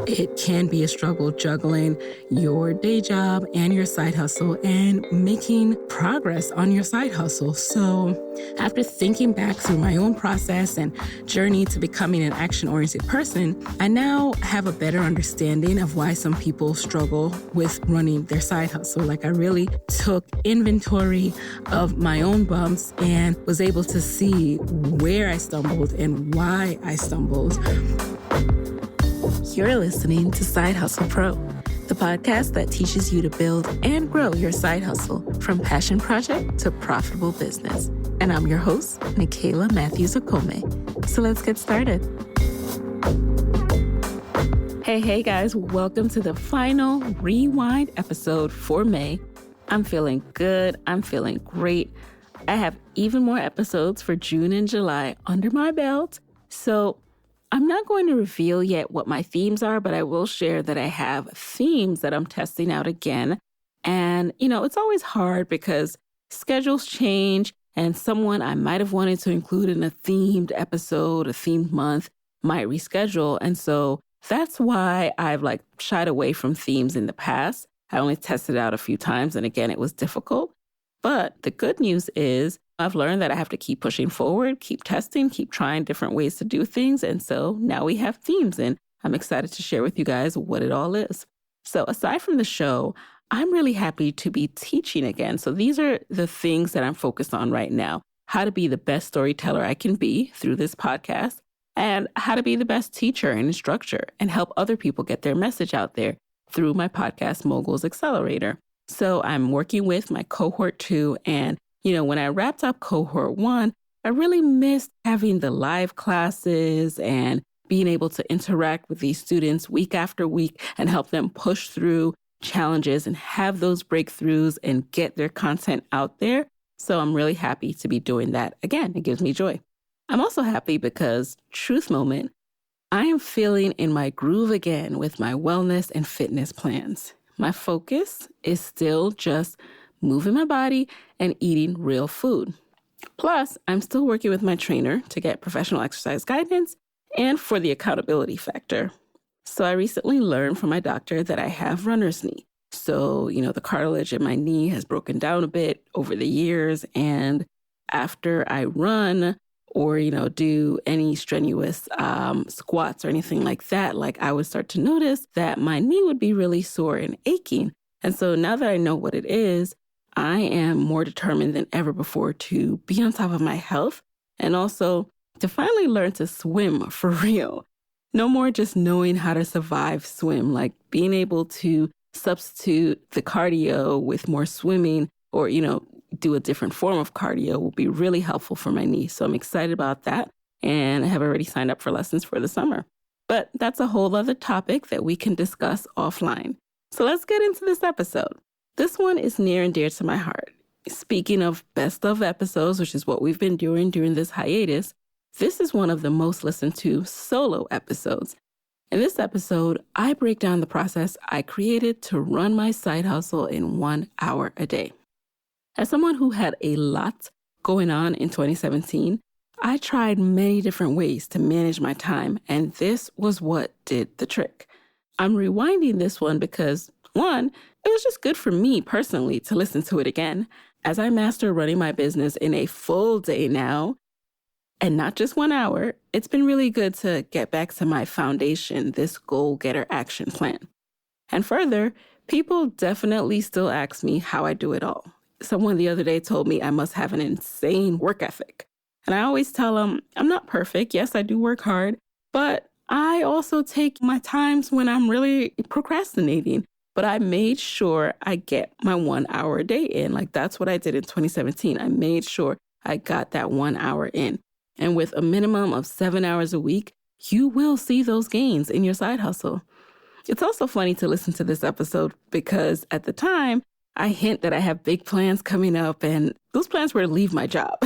It can be a struggle juggling your day job and your side hustle and making progress on your side hustle. So after thinking back through my own process and journey to becoming an action-oriented person, I now have a better understanding of why some people struggle with running their side hustle. Like, I really took inventory of my own bumps and was able to see where I stumbled and why I stumbled. You're listening to Side Hustle Pro, the podcast that teaches you to build and grow your side hustle from passion project to profitable business. And I'm your host, Nicaila Matthews-Okome. So let's get started. Hey guys, welcome to the final rewind episode for May. I'm feeling good. I'm feeling great. I have even more episodes for June and July under my belt. So I'm not going to reveal yet what my themes are, but I will share that I have themes that I'm testing out again. And, it's always hard because schedules change and someone I might have wanted to include in a themed episode, a themed month, might reschedule. And so that's why I've shied away from themes in the past. I only tested it out a few times. And again, it was difficult. But the good news is I've learned that I have to keep pushing forward, keep testing, keep trying different ways to do things. And so now we have themes, and I'm excited to share with you guys what it all is. So aside from the show, I'm really happy to be teaching again. So these are the things that I'm focused on right now: how to be the best storyteller I can be through this podcast, and how to be the best teacher and instructor and help other people get their message out there through my podcast, Moguls Accelerator. So I'm working with my cohort 2, and when I wrapped up cohort 1, I really missed having the live classes and being able to interact with these students week after week and help them push through challenges and have those breakthroughs and get their content out there. So I'm really happy to be doing that again. It gives me joy. I'm also happy because, truth moment, I am feeling in my groove again with my wellness and fitness plans. My focus is still just moving my body and eating real food. Plus, I'm still working with my trainer to get professional exercise guidance and for the accountability factor. So I recently learned from my doctor that I have runner's knee. So, the cartilage in my knee has broken down a bit over the years. And after I run or, do any strenuous squats or anything like that, I would start to notice that my knee would be really sore and aching. And so now that I know what it is, I am more determined than ever before to be on top of my health and also to finally learn to swim for real. No more just knowing how to survive swim, being able to substitute the cardio with more swimming or, do a different form of cardio will be really helpful for my knee. So I'm excited about that. And I have already signed up for lessons for the summer. But that's a whole other topic that we can discuss offline. So let's get into this episode. This one is near and dear to my heart. Speaking of best of episodes, which is what we've been doing during this hiatus, this is one of the most listened to solo episodes. In this episode, I break down the process I created to run my side hustle in 1 hour a day. As someone who had a lot going on in 2017, I tried many different ways to manage my time, and this was what did the trick. I'm rewinding this one because, one, it was just good for me personally to listen to it again, as I master running my business in a full day now, and not just 1 hour. It's been really good to get back to my foundation, this goal-getter action plan. And further, people definitely still ask me how I do it all. Someone the other day told me I must have an insane work ethic. And I always tell them I'm not perfect. Yes, I do work hard, but I also take my times when I'm really procrastinating. But I made sure I get my 1 hour a day in. That's what I did in 2017. I made sure I got that 1 hour in. And with a minimum of 7 hours a week, you will see those gains in your side hustle. It's also funny to listen to this episode because at the time, I hint that I have big plans coming up, and those plans were to leave my job.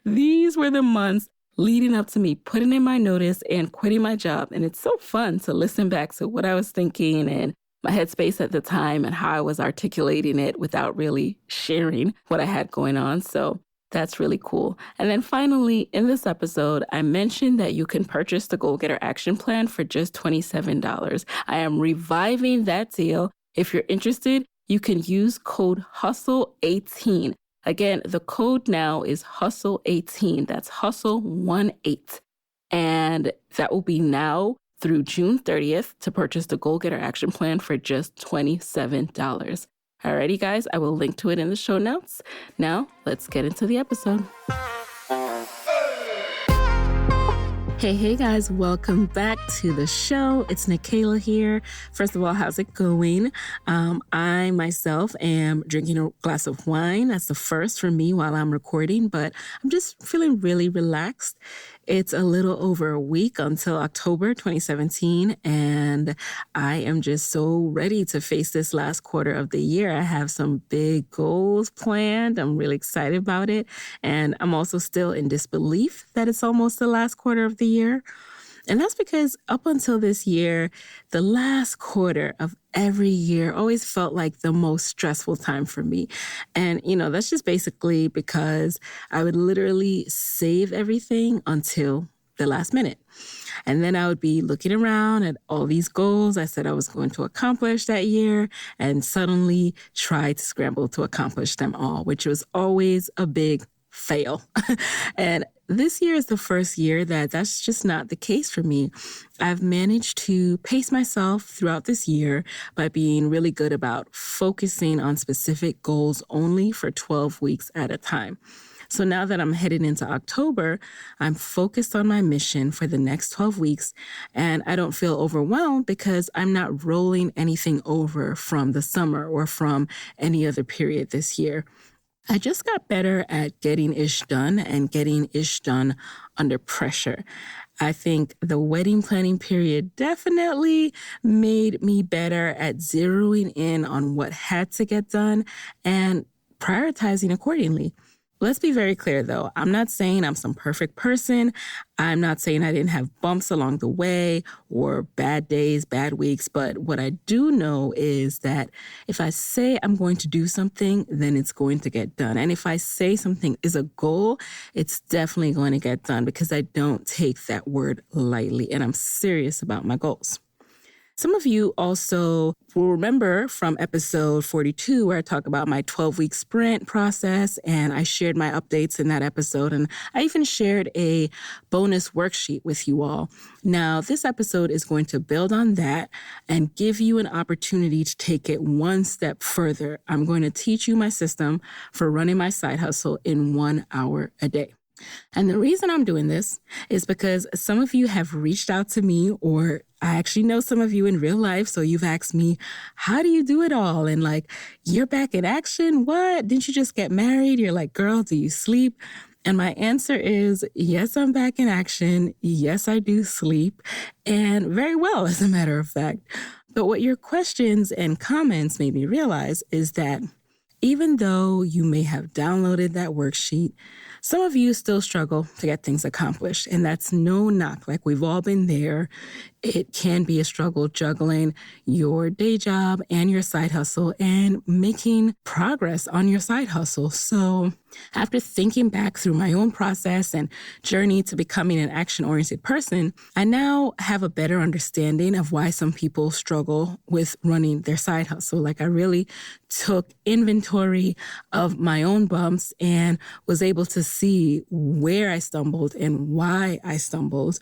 These were the months leading up to me putting in my notice and quitting my job. And it's so fun to listen back to what I was thinking and my headspace at the time and how I was articulating it without really sharing what I had going on. So That's really cool. And then finally, in this episode, I mentioned that you can purchase the Goal Getter Action Plan for just $27. I am reviving that deal. If you're interested, you can use code HUSTLE18. Again, the code now is HUSTLE18. That's HUSTLE18. And that will be now through June 30th to purchase the Goal Getter Action Plan for just $27. Alrighty, guys, I will link to it in the show notes. Now, let's get into the episode. Hey guys, welcome back to the show. It's Nikayla here. First of all, how's it going? I myself am drinking a glass of wine. That's the first for me while I'm recording, but I'm just feeling really relaxed. It's a little over a week until October 2017, and I am just so ready to face this last quarter of the year. I have some big goals planned. I'm really excited about it, and I'm also still in disbelief that it's almost the last quarter of the year. And that's because up until this year, the last quarter of every year always felt like the most stressful time for me. And, that's just basically because I would literally save everything until the last minute. And then I would be looking around at all these goals I said I was going to accomplish that year and suddenly try to scramble to accomplish them all, which was always a big fail. And this year is the first year that's just not the case for me. I've managed to pace myself throughout this year by being really good about focusing on specific goals only for 12 weeks at a time. So now that I'm headed into October, I'm focused on my mission for the next 12 weeks, and I don't feel overwhelmed because I'm not rolling anything over from the summer or from any other period this year. I just got better at getting ish done and getting ish done under pressure. I think the wedding planning period definitely made me better at zeroing in on what had to get done and prioritizing accordingly. Let's be very clear, though. I'm not saying I'm some perfect person. I'm not saying I didn't have bumps along the way or bad days, bad weeks. But what I do know is that if I say I'm going to do something, then it's going to get done. And if I say something is a goal, it's definitely going to get done because I don't take that word lightly and I'm serious about my goals. Some of you also will remember from episode 42 where I talk about my 12-week sprint process, and I shared my updates in that episode, and I even shared a bonus worksheet with you all. Now, this episode is going to build on that and give you an opportunity to take it one step further. I'm going to teach you my system for running my side hustle in 1 hour a day. And the reason I'm doing this is because some of you have reached out to me, or I actually know some of you in real life. So you've asked me, how do you do it all? And you're back in action. What? Didn't you just get married? You're like, girl, do you sleep? And my answer is, yes, I'm back in action. Yes, I do sleep, and very well, as a matter of fact. But what your questions and comments made me realize is that even though you may have downloaded that worksheet, some of you still struggle to get things accomplished, and that's no knock. We've all been there. It can be a struggle juggling your day job and your side hustle and making progress on your side hustle. So after thinking back through my own process and journey to becoming an action-oriented person, I now have a better understanding of why some people struggle with running their side hustle. I really took inventory of my own bumps and was able to see where I stumbled and why I stumbled.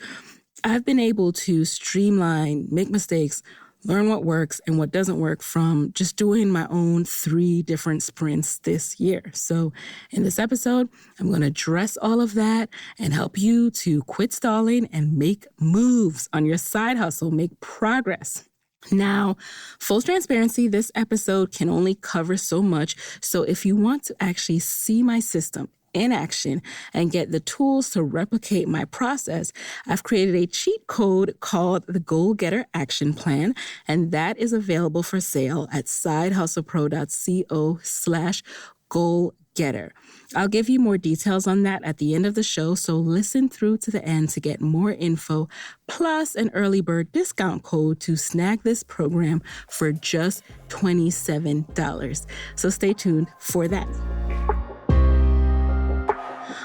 I've been able to streamline, make mistakes, learn what works and what doesn't work from just doing my own 3 different sprints this year. So in this episode, I'm going to address all of that and help you to quit stalling and make moves on your side hustle, make progress. Now, full transparency, this episode can only cover so much. So if you want to actually see my system in action and get the tools to replicate my process, I've created a cheat code called the Goal Getter Action Plan, and that is available for sale at sidehustlepro.co/goalgetter. I'll give you more details on that at the end of the show, so listen through to the end to get more info, plus an early bird discount code to snag this program for just $27. So stay tuned for that.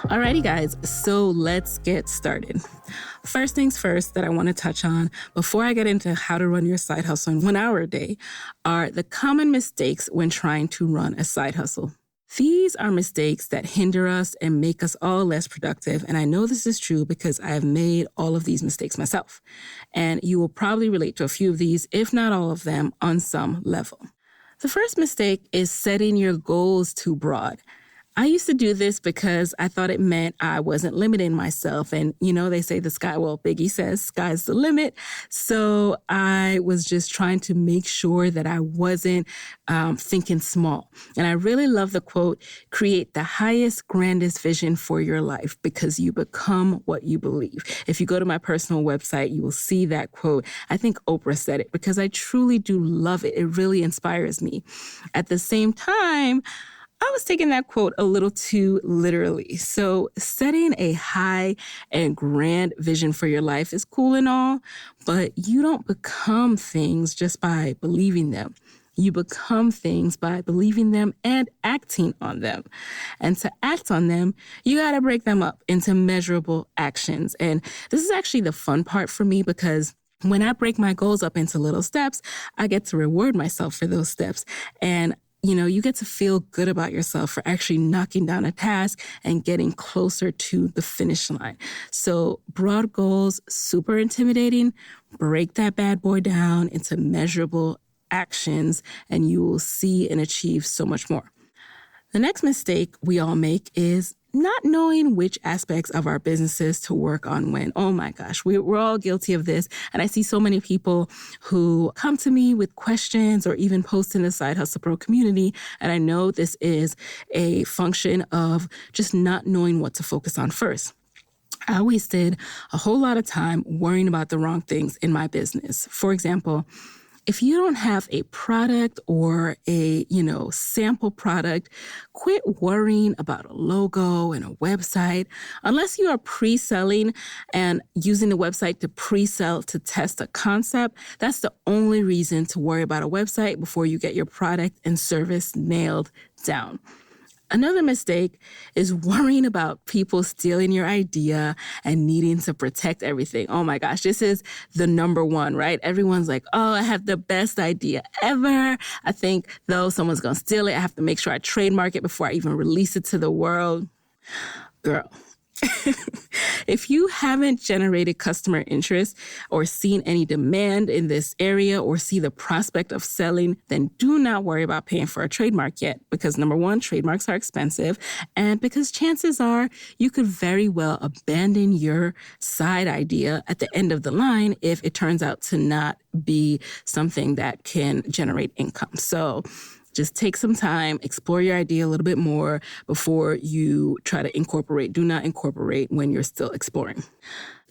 Alrighty, guys, so let's get started. First things first that I want to touch on before I get into how to run your side hustle in 1 hour a day are the common mistakes when trying to run a side hustle. These are mistakes that hinder us and make us all less productive. And I know this is true because I have made all of these mistakes myself. And you will probably relate to a few of these, if not all of them, on some level. The first mistake is setting your goals too broad. I used to do this because I thought it meant I wasn't limiting myself. And, they say Biggie says, sky's the limit. So I was just trying to make sure that I wasn't thinking small. And I really love the quote, create the highest, grandest vision for your life because you become what you believe. If you go to my personal website, you will see that quote. I think Oprah said it because I truly do love it. It really inspires me. At the same time, I was taking that quote a little too literally. So setting a high and grand vision for your life is cool and all, but you don't become things just by believing them. You become things by believing them and acting on them. And to act on them, you got to break them up into measurable actions. And this is actually the fun part for me because when I break my goals up into little steps, I get to reward myself for those steps. And you get to feel good about yourself for actually knocking down a task and getting closer to the finish line. So broad goals, super intimidating. Break that bad boy down into measurable actions, and you will see and achieve so much more. The next mistake we all make is not knowing which aspects of our businesses to work on when. Oh my gosh, we're all guilty of this. And I see so many people who come to me with questions or even post in the Side Hustle Pro community. And I know this is a function of just not knowing what to focus on first. I wasted a whole lot of time worrying about the wrong things in my business. For example, if you don't have a product or a, sample product, quit worrying about a logo and a website. Unless you are pre-selling and using the website to pre-sell to test a concept, that's the only reason to worry about a website before you get your product and service nailed down. Another mistake is worrying about people stealing your idea and needing to protect everything. Oh my gosh, this is the number one, right? Everyone's like, oh, I have the best idea ever. I think though someone's going to steal it, I have to make sure I trademark it before I even release it to the world. Girl. If you haven't generated customer interest or seen any demand in this area or see the prospect of selling, then do not worry about paying for a trademark yet. Because number one, trademarks are expensive. And because chances are you could very well abandon your side idea at the end of the line if it turns out to not be something that can generate income. So just take some time, explore your idea a little bit more before you try to incorporate. Do not incorporate when you're still exploring.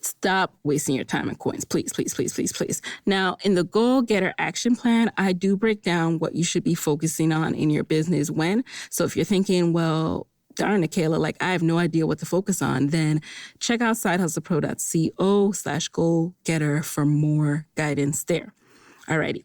Stop wasting your time and coins. Please, please, please, please, please. Now, in the Goal Getter Action Plan, I do break down what you should be focusing on in your business when. So if you're thinking, well, darn it, Kayla, I have no idea what to focus on, then check out sidehustlepro.co/goalgetter for more guidance there. Alrighty.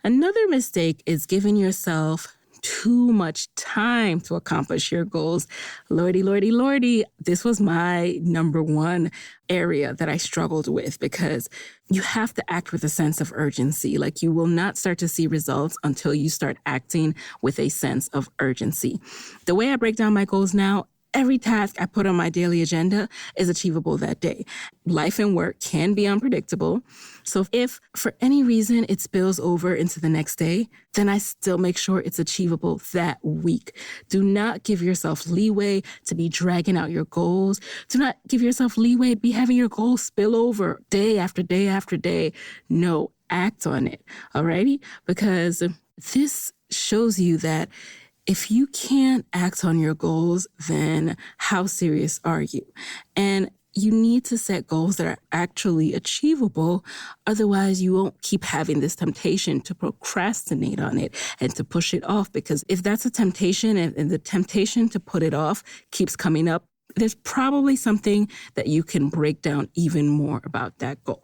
Another mistake is giving yourself too much time to accomplish your goals. Lordy, lordy, lordy. This was my number one area that I struggled with because you have to act with a sense of urgency. You will not start to see results until you start acting with a sense of urgency. The way I break down my goals now, every task I put on my daily agenda is achievable that day. Life and work can be unpredictable. So if for any reason it spills over into the next day, then I still make sure it's achievable that week. Do not give yourself leeway to be dragging out your goals. Do not give yourself leeway to be having your goals spill over day after day after day. No, act on it. Alrighty? Because this shows you that if you can't act on your goals, then how serious are you? And you need to set goals that are actually achievable. Otherwise, you won't keep having this temptation to procrastinate on it and to push it off. Because if that's a temptation and the temptation to put it off keeps coming up, there's probably something that you can break down even more about that goal.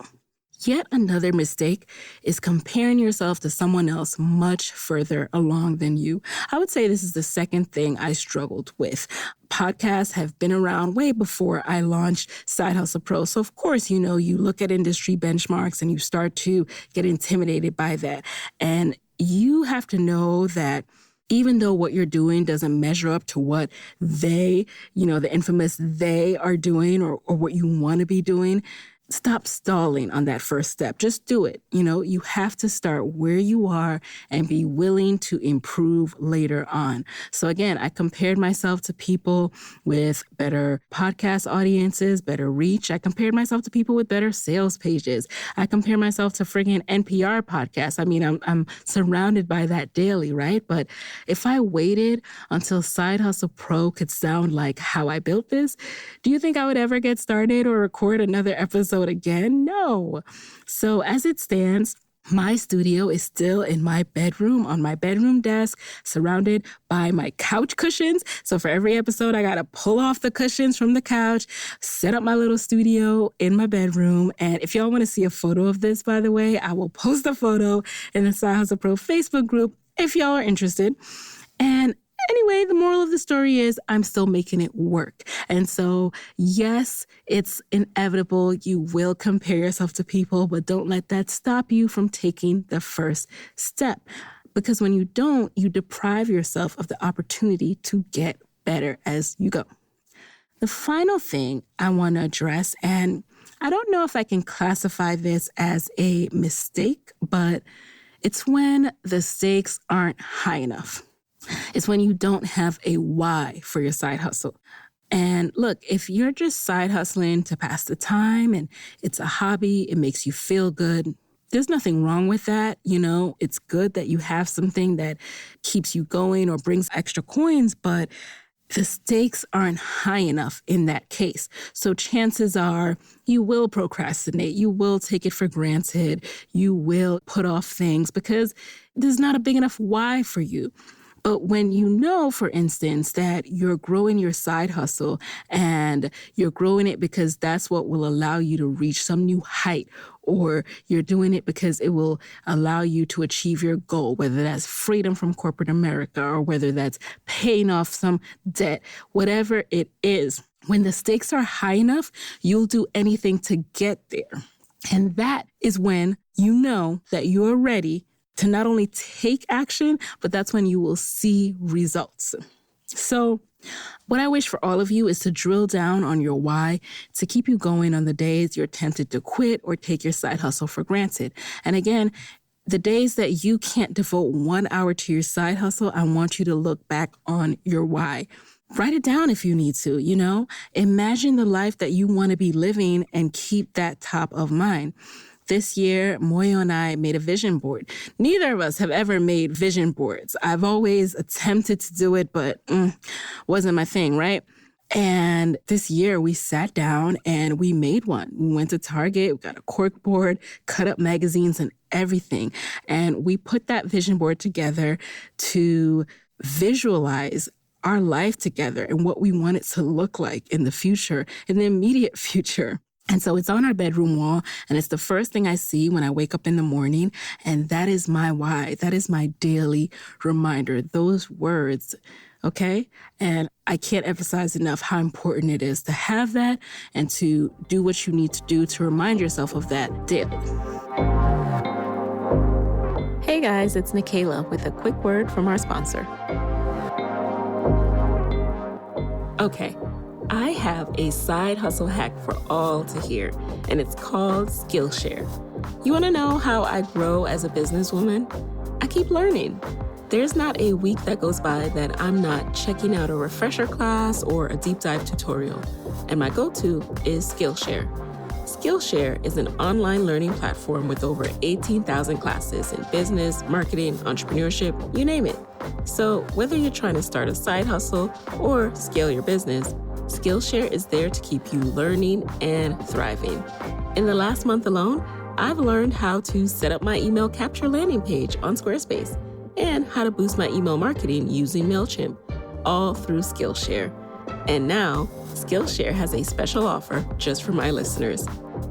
Yet another mistake is comparing yourself to someone else much further along than you. I would say this is the second thing I struggled with. Podcasts have been around way before I launched Side Hustle Pro. So of course, you look at industry benchmarks and you start to get intimidated by that. And you have to know that even though what you're doing doesn't measure up to what they, the infamous they are doing or what you want to be doing, stop stalling on that first step. Just do it. You have to start where you are and be willing to improve later on. So again, I compared myself to people with better podcast audiences, better reach. I compared myself to people with better sales pages. I compare myself to friggin' NPR podcasts. I mean, I'm surrounded by that daily, right? But if I waited until Side Hustle Pro could sound like how I built this, do you think I would ever get started or record another episode again? No. So as it stands, my studio is still in my bedroom, on my bedroom desk, surrounded by my couch cushions. So for every episode, I got to pull off the cushions from the couch, set up my little studio in my bedroom. And if y'all want to see a photo of this, by the way, I will post a photo in the Side Hustle Pro Facebook group if y'all are interested. And anyway, the moral of the story is I'm still making it work. And so, yes, it's inevitable. You will compare yourself to people, but don't let that stop you from taking the first step. Because when you don't, you deprive yourself of the opportunity to get better as you go. The final thing I want to address, and I don't know if I can classify this as a mistake, but it's when the stakes aren't high enough. It's when you don't have a why for your side hustle. And look, if you're just side hustling to pass the time and it's a hobby, it makes you feel good, there's nothing wrong with that. It's good that you have something that keeps you going or brings extra coins, but the stakes aren't high enough in that case. So chances are you will procrastinate. You will take it for granted. You will put off things because there's not a big enough why for you. But when you know, for instance, that you're growing your side hustle and you're growing it because that's what will allow you to reach some new height, or you're doing it because it will allow you to achieve your goal, whether that's freedom from corporate America or whether that's paying off some debt, whatever it is, when the stakes are high enough, you'll do anything to get there. And that is when you know that you're ready to not only take action, but that's when you will see results. So what I wish for all of you is to drill down on your why to keep you going on the days you're tempted to quit or take your side hustle for granted. And again, the days that you can't devote 1 hour to your side hustle, I want you to look back on your why. Write it down if you need to, Imagine the life that you want to be living and keep that top of mind. This year, Moyo and I made a vision board. Neither of us have ever made vision boards. I've always attempted to do it, but wasn't my thing, right? And this year we sat down and we made one. We went to Target, we got a cork board, cut up magazines and everything. And we put that vision board together to visualize our life together and what we want it to look like in the future, in the immediate future. And so it's on our bedroom wall, and it's the first thing I see when I wake up in the morning, and that is my why. That is my daily reminder, those words, okay? And I can't emphasize enough how important it is to have that and to do what you need to do to remind yourself of that daily. Hey guys, it's Nikayla with a quick word from our sponsor. Okay. I have a side hustle hack for all to hear, and it's called Skillshare. You want to know how I grow as a businesswoman? I keep learning. There's not a week that goes by that I'm not checking out a refresher class or a deep dive tutorial, and my go-to is Skillshare. Skillshare is an online learning platform with over 18,000 classes in business, marketing, entrepreneurship, you name it. So whether you're trying to start a side hustle or scale your business, Skillshare is there to keep you learning and thriving. In the last month alone, I've learned how to set up my email capture landing page on Squarespace and how to boost my email marketing using MailChimp, all through Skillshare. And now, Skillshare has a special offer just for my listeners.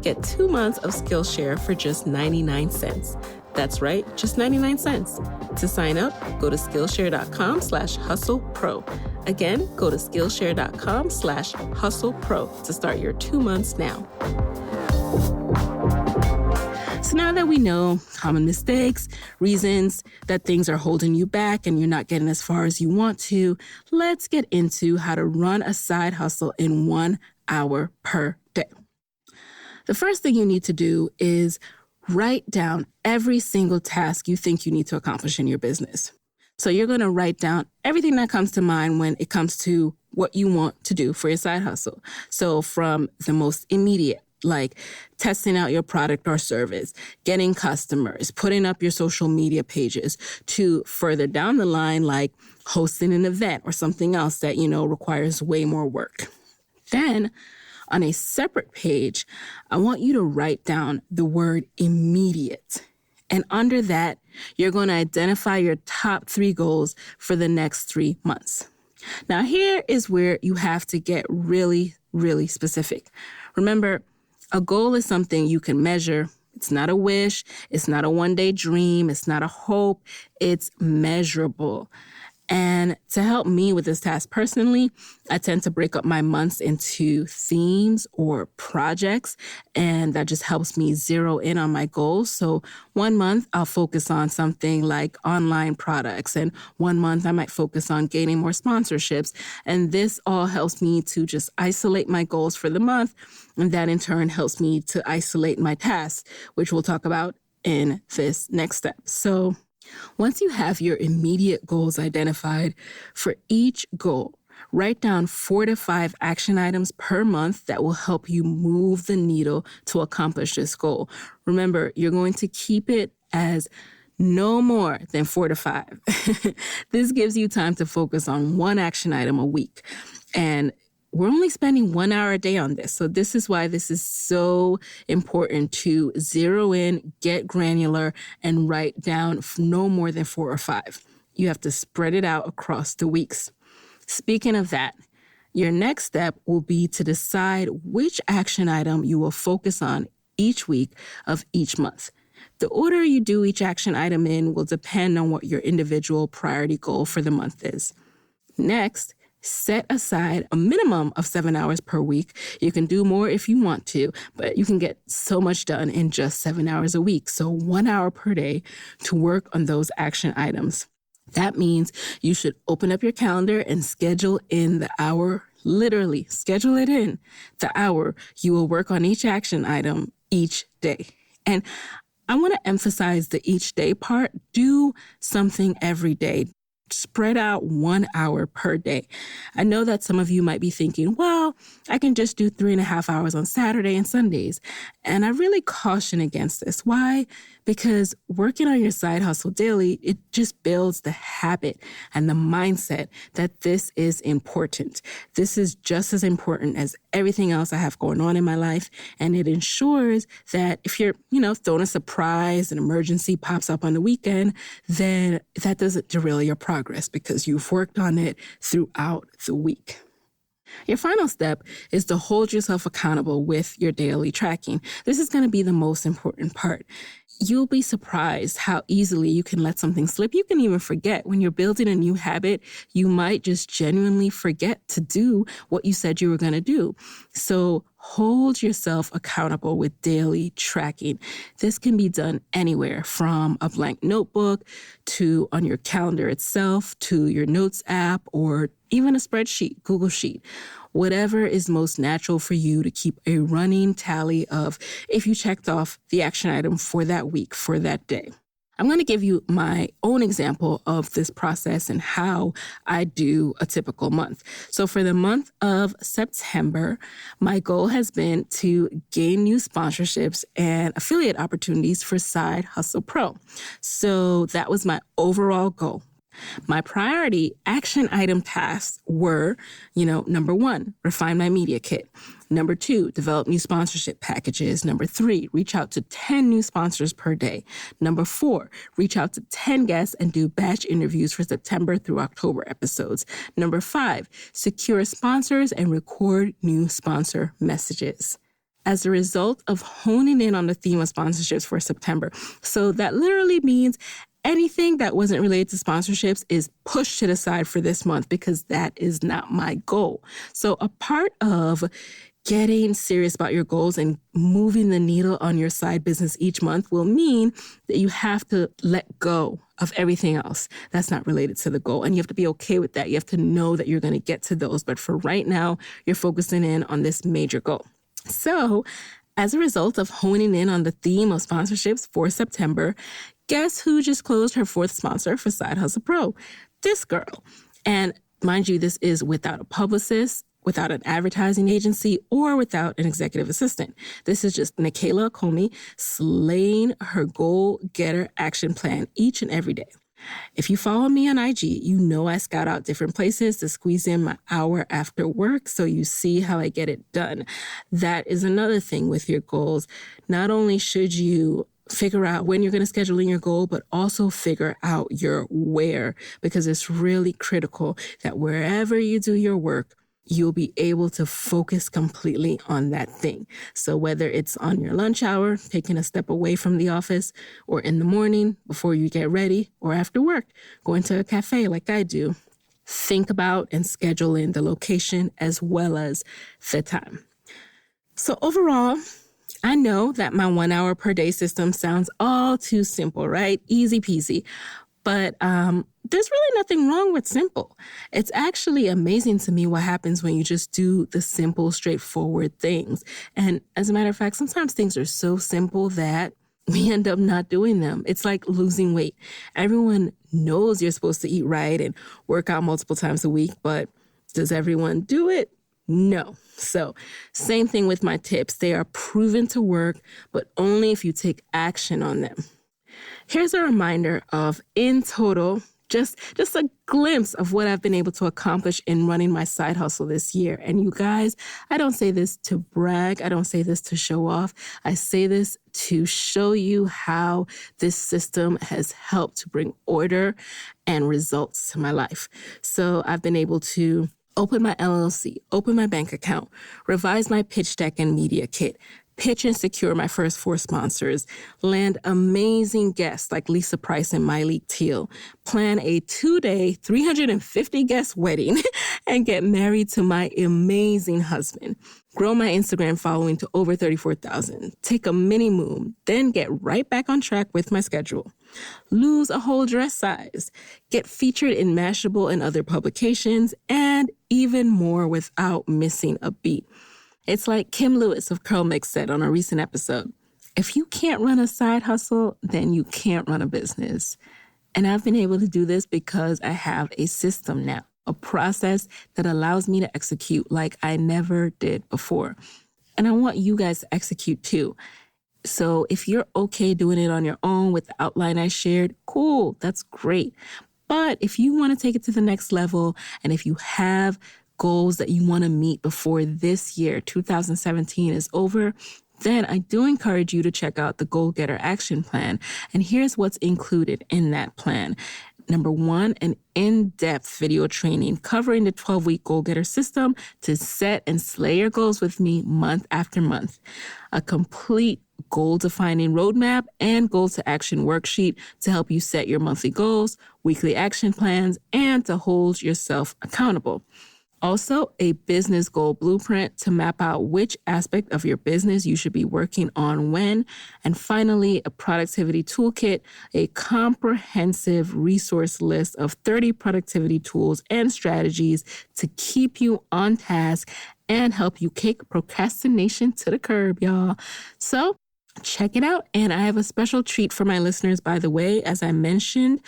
Get 2 months of Skillshare for just 99 cents. That's right, just 99 cents. To sign up, go to Skillshare.com/hustlepro. Again, go to Skillshare.com/hustlepro to start your 2 months now. So now that we know common mistakes, reasons that things are holding you back and you're not getting as far as you want to, let's get into how to run a side hustle in 1 hour per day. The first thing you need to do is write down every single task you think you need to accomplish in your business. So you're going to write down everything that comes to mind when it comes to what you want to do for your side hustle. So from the most immediate, like testing out your product or service, getting customers, putting up your social media pages, to further down the line, like hosting an event or something else that, requires way more work. Then on a separate page, I want you to write down the word immediate. And under that, you're going to identify your top 3 goals for the next 3 months. Now, here is where you have to get really, really specific. Remember, a goal is something you can measure. It's not a wish. It's not a one-day dream. It's not a hope. It's measurable. And to help me with this task personally, I tend to break up my months into themes or projects, and that just helps me zero in on my goals. So 1 month, I'll focus on something like online products, and 1 month I might focus on gaining more sponsorships. And this all helps me to just isolate my goals for the month, and that in turn helps me to isolate my tasks, which we'll talk about in this next step. So once you have your immediate goals identified, for each goal, write down 4 to 5 action items per month that will help you move the needle to accomplish this goal. Remember, you're going to keep it as no more than 4 to 5. This gives you time to focus on 1 action item a week. And we're only spending 1 hour a day on this. So this is why this is so important to zero in, get granular, and write down no more than 4 or 5. You have to spread it out across the weeks. Speaking of that, your next step will be to decide which action item you will focus on each week of each month. The order you do each action item in will depend on what your individual priority goal for the month is. Next, set aside a minimum of 7 hours per week. You can do more if you want to, but you can get so much done in just 7 hours a week. So 1 hour per day to work on those action items. That means you should open up your calendar and schedule in the hour, literally schedule it in the hour you will work on each action item each day. And I want to emphasize the each day part. Do something every day. Spread out 1 hour per day. I know that some of you might be thinking, well, I can just do 3.5 hours on Saturday and Sundays. And I really caution against this. Why? Because working on your side hustle daily, it just builds the habit and the mindset that this is important. This is just as important as everything else I have going on in my life. And it ensures that if you're, throwing a surprise, an emergency pops up on the weekend, then that doesn't derail your progress because you've worked on it throughout the week. Your final step is to hold yourself accountable with your daily tracking. This is going to be the most important part. You'll be surprised how easily you can let something slip. You can even forget. When you're building a new habit, you might just genuinely forget to do what you said you were going to do. So hold yourself accountable with daily tracking. This can be done anywhere from a blank notebook to on your calendar itself to your notes app or even a spreadsheet, Google Sheet. Whatever is most natural for you to keep a running tally of if you checked off the action item for that week, for that day. I'm going to give you my own example of this process and how I do a typical month. So for the month of September, my goal has been to gain new sponsorships and affiliate opportunities for Side Hustle Pro. So that was my overall goal. My priority action item tasks were, number 1, refine my media kit. Number 2, develop new sponsorship packages. Number 3, reach out to 10 new sponsors per day. Number 4, reach out to 10 guests and do batch interviews for September through October episodes. Number 5, secure sponsors and record new sponsor messages. as a result of honing in on the theme of sponsorships for September. So that literally means anything that wasn't related to sponsorships is pushed to the side for this month because that is not my goal. So a part of getting serious about your goals and moving the needle on your side business each month will mean that you have to let go of everything else that's not related to the goal. And you have to be okay with that. You have to know that you're going to get to those. But for right now, you're focusing in on this major goal. So as a result of honing in on the theme of sponsorships for September, guess who just closed her fourth sponsor for Side Hustle Pro? This girl. And mind you, this is without a publicist, without an advertising agency, or without an executive assistant. This is just Nicaila Comey slaying her goal getter action plan each and every day. If you follow me on IG, you know I scout out different places to squeeze in my hour after work so you see how I get it done. That is another thing with your goals. Not only should you figure out when you're going to schedule in your goal, but also figure out your where, because it's really critical that wherever you do your work, you'll be able to focus completely on that thing. So whether it's on your lunch hour, taking a step away from the office, or in the morning before you get ready, or after work, going to a cafe like I do, think about and schedule in the location as well as the time. So overall, I know that my 1 hour per day system sounds all too simple, right? Easy peasy. But there's really nothing wrong with simple. It's actually amazing to me what happens when you just do the simple, straightforward things. And as a matter of fact, sometimes things are so simple that we end up not doing them. It's like losing weight. Everyone knows you're supposed to eat right and work out multiple times a week, but does everyone do it? No. So same thing with my tips. They are proven to work, but only if you take action on them. Here's a reminder of, in total, just a glimpse of what I've been able to accomplish in running my side hustle this year. And you guys, I don't say this to brag. I don't say this to show off. I say this to show you how this system has helped to bring order and results to my life. So I've been able to open my LLC, open my bank account, revise my pitch deck and media kit, pitch and secure my first 4 sponsors, land amazing guests like Lisa Price and Miley Teal, plan a 2-day, 350-guest wedding, and get married to my amazing husband, grow my Instagram following to over 34,000, take a mini moon, then get right back on track with my schedule, lose a whole dress size, get featured in Mashable and other publications, and even more without missing a beat. It's like Kim Lewis of Curl Mix said on a recent episode, if you can't run a side hustle, then you can't run a business. And I've been able to do this because I have a system now, a process that allows me to execute like I never did before. And I want you guys to execute too. So if you're okay doing it on your own with the outline I shared, cool, that's great. But if you want to take it to the next level, and if you have goals that you want to meet before this year, 2017, is over, then I do encourage you to check out the Goal Getter Action Plan. And here's what's included in that plan. Number 1, an in-depth video training covering the 12-week Goal Getter system to set and slay your goals with me month after month. A complete goal-defining roadmap and goal-to-action worksheet to help you set your monthly goals, weekly action plans, and to hold yourself accountable. Also, a business goal blueprint to map out which aspect of your business you should be working on when. And finally, a productivity toolkit, a comprehensive resource list of 30 productivity tools and strategies to keep you on task and help you kick procrastination to the curb, y'all. So check it out. And I have a special treat for my listeners, by the way, as I mentioned.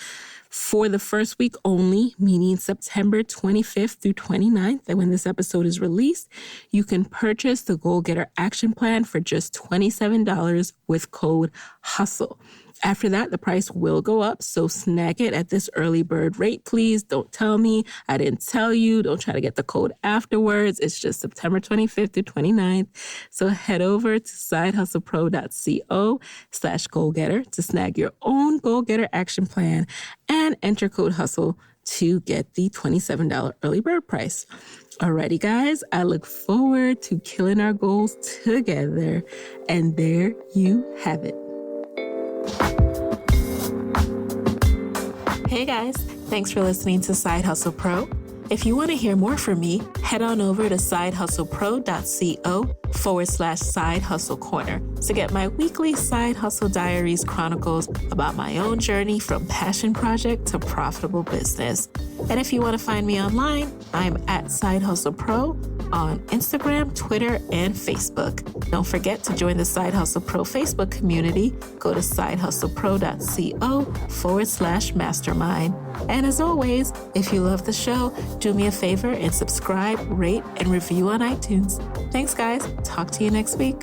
For the first week only, meaning September 25th through 29th, and when this episode is released, you can purchase the Goal Getter Action Plan for just $27 with code HUSTLE. After that, the price will go up, so snag it at this early bird rate, please. Don't tell me I didn't tell you. Don't try to get the code afterwards. It's just September 25th through 29th. So head over to sidehustlepro.co/goalgetter to snag your own Goal Getter Action Plan and enter code HUSTLE to get the $27 early bird price. Alrighty, guys, I look forward to killing our goals together. And there you have it. Hey guys, thanks for listening to Side Hustle Pro. If you want to hear more from me, head on over to sidehustlepro.co/Side Hustle Corner to get my weekly Side Hustle Diaries chronicles about my own journey from passion project to profitable business. And if you want to find me online, I'm at Side Hustle Pro on Instagram, Twitter, and Facebook. Don't forget to join the Side Hustle Pro Facebook community. Go to sidehustlepro.co/mastermind. And as always, if you love the show, do me a favor and subscribe, rate, and review on iTunes. Thanks, guys. Talk to you next week.